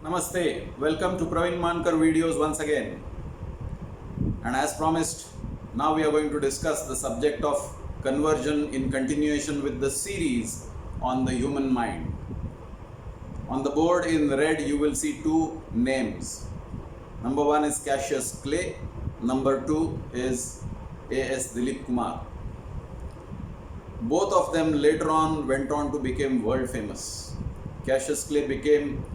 Namaste, welcome to Praveen Mankar videos once again. And as promised, now we are going to discuss the subject of conversion in continuation with the series on the human mind. On the board in red you will see two names. Number one is Cassius Clay, number two is A.S. Dilip Kumar. Both of them later on went on to become world famous. Cassius Clay became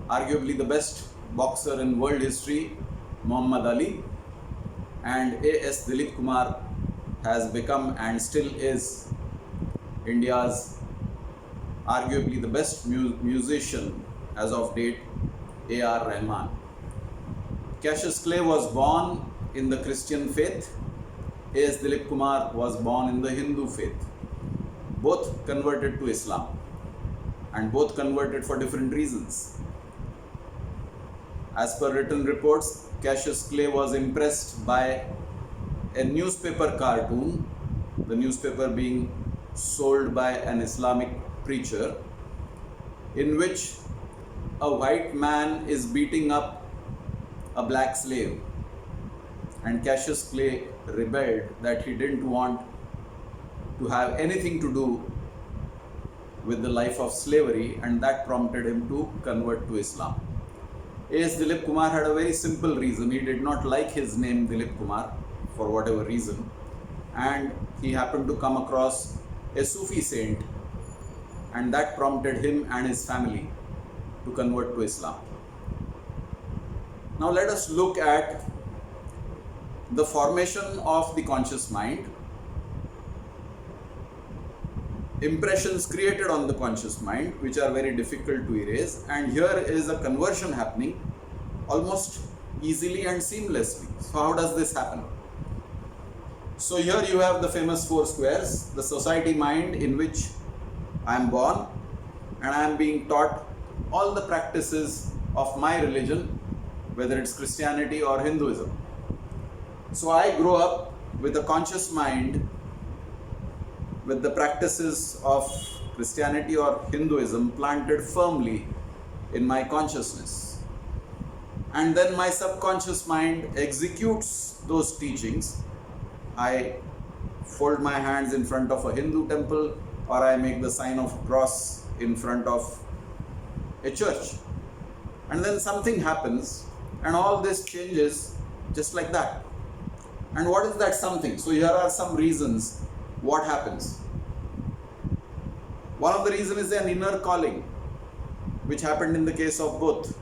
arguably the best boxer in world history, Muhammad Ali, and A.S. Dilip Kumar has become and still is India's arguably the best musician as of date, A.R. Rahman. Cassius Clay was born in the Christian faith. A.S. Dilip Kumar was born in the Hindu faith. Both converted to Islam and both converted for different reasons. As per written reports, Cassius Clay was impressed by a newspaper cartoon, the newspaper being sold by an Islamic preacher, in which a white man is beating up a black slave. And Cassius Clay rebelled that he didn't want to have anything to do with the life of slavery, and that prompted him to convert to Islam. A.S. Dilip Kumar had a very simple reason. He did not like his name Dilip Kumar for whatever reason, and he happened to come across a Sufi saint, and that prompted him and his family to convert to Islam. Now let us look at the formation of the conscious mind, impressions created on the conscious mind which are very difficult to erase, and here is a conversion happening almost easily and seamlessly. So how does this happen? So here you have the famous four squares, the society mind in which I am born and I am being taught all the practices of my religion, whether it's Christianity or Hinduism. So I grow up with a conscious mind with the practices of Christianity or Hinduism planted firmly in my consciousness. And then my subconscious mind executes those teachings. I fold my hands in front of a Hindu temple, or I make the sign of cross in front of a church. And then something happens and all this changes just like that. And what is that something? So here are some reasons what happens. One of the reasons is an inner calling, which happened in the case of both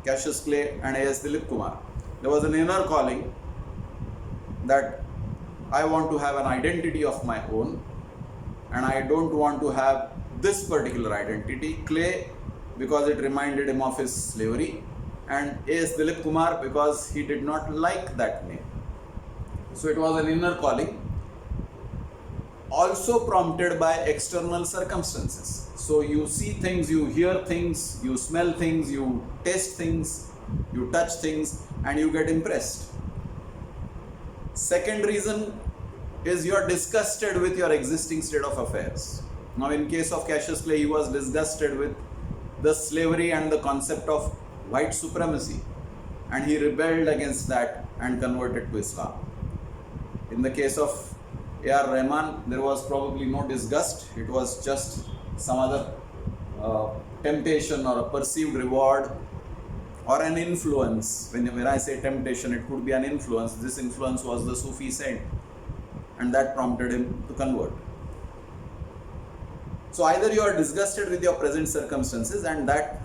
Cassius Clay and A.S. Dilip Kumar. There was an inner calling that I want to have an identity of my own, and I don't want to have this particular identity. Clay, because it reminded him of his slavery, and A.S. Dilip Kumar because he did not like that name. So it was an inner calling, also prompted by external circumstances. So you see things, you hear things, you smell things, you taste things, you touch things, and you get impressed. Second reason is you are disgusted with your existing state of affairs. Now in case of Cassius Clay, he was disgusted with the slavery and the concept of white supremacy, and he rebelled against that and converted to Islam. In the case of A.R. Rahman, there was probably no disgust. It was just some other temptation or a perceived reward or an influence. When I say temptation, it could be an influence. This influence was the Sufi saint, and that prompted him to convert. So either you are disgusted with your present circumstances and that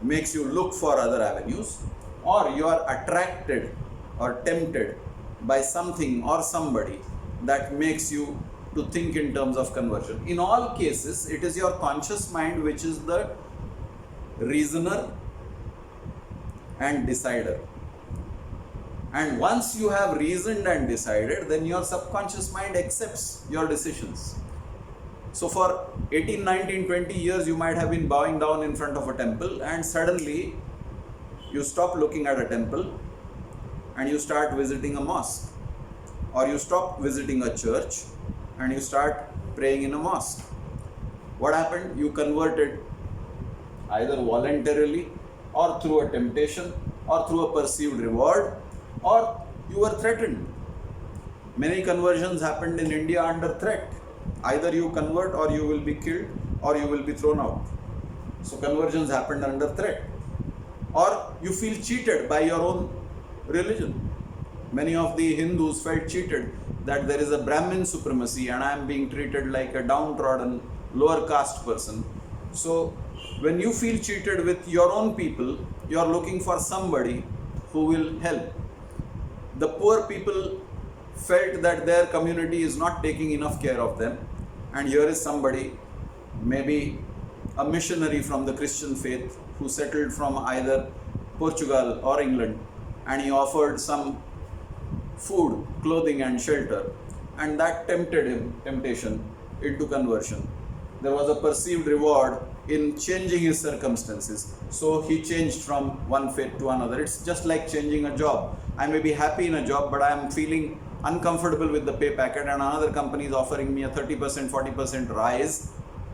makes you look for other avenues, or you are attracted or tempted by something or somebody that makes you to think in terms of conversion. In all cases, it is your conscious mind which is the reasoner and decider. And once you have reasoned and decided, then your subconscious mind accepts your decisions. So for 18, 19, 20 years, you might have been bowing down in front of a temple, and suddenly you stop looking at a temple and you start visiting a mosque. Or you stop visiting a church and you start praying in a mosque. What happened? You converted either voluntarily or through a temptation or through a perceived reward, or you were threatened. Many conversions happened in India under threat. Either you convert or you will be killed or you will be thrown out. So conversions happened under threat. Or you feel cheated by your own religion. Many of the Hindus felt cheated that there is a Brahmin supremacy and I am being treated like a downtrodden, lower caste person. So when you feel cheated with your own people, you are looking for somebody who will help. The poor people felt that their community is not taking enough care of them, and here is somebody, maybe a missionary from the Christian faith, who settled from either Portugal or England, and he offered some food, clothing and shelter, and that temptation into conversion. There was a perceived reward in changing his circumstances, so he changed from one faith to another. It's just like changing a job. I may be happy in a job, but I am feeling uncomfortable with the pay packet, and another company is offering me a 30%, 40% rise.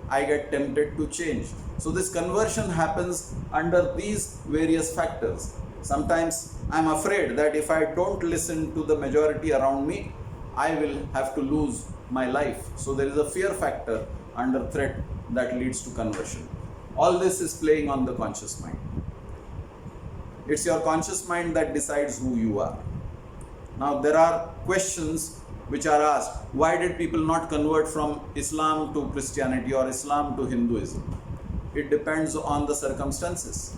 I get tempted to change. So this conversion happens under these various factors. Sometimes I'm afraid that if I don't listen to the majority around me, I will have to lose my life. So there is a fear factor under threat that leads to conversion. All this is playing on the conscious mind. It's your conscious mind that decides who you are. Now there are questions which are asked. Why did people not convert from Islam to Christianity or Islam to Hinduism? It depends on the circumstances.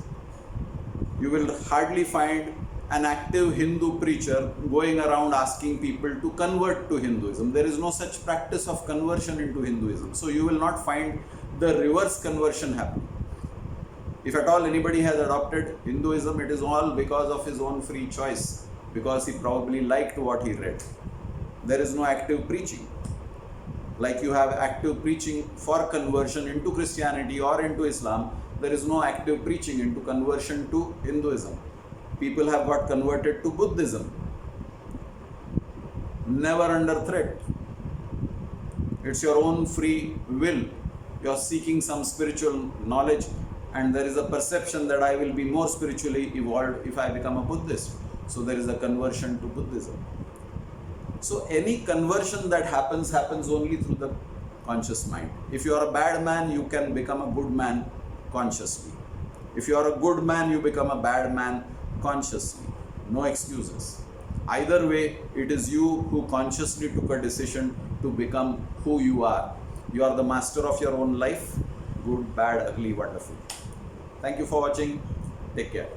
You will hardly find an active Hindu preacher going around asking people to convert to Hinduism. There is no such practice of conversion into Hinduism. So you will not find the reverse conversion happening. If at all anybody has adopted Hinduism, it is all because of his own free choice, because he probably liked what he read. There is no active preaching. Like you have active preaching for conversion into Christianity or into Islam, there is no active preaching into conversion to Hinduism. People have got converted to Buddhism. Never under threat. It's your own free will. You are seeking some spiritual knowledge, and there is a perception that I will be more spiritually evolved if I become a Buddhist. So there is a conversion to Buddhism. So any conversion that happens only through the conscious mind. If you are a bad man, you can become a good man consciously. If you are a good man, you become a bad man consciously. No excuses. Either way, it is you who consciously took a decision to become who you are. You are the master of your own life. Good, bad, ugly, wonderful. Thank you for watching. Take care.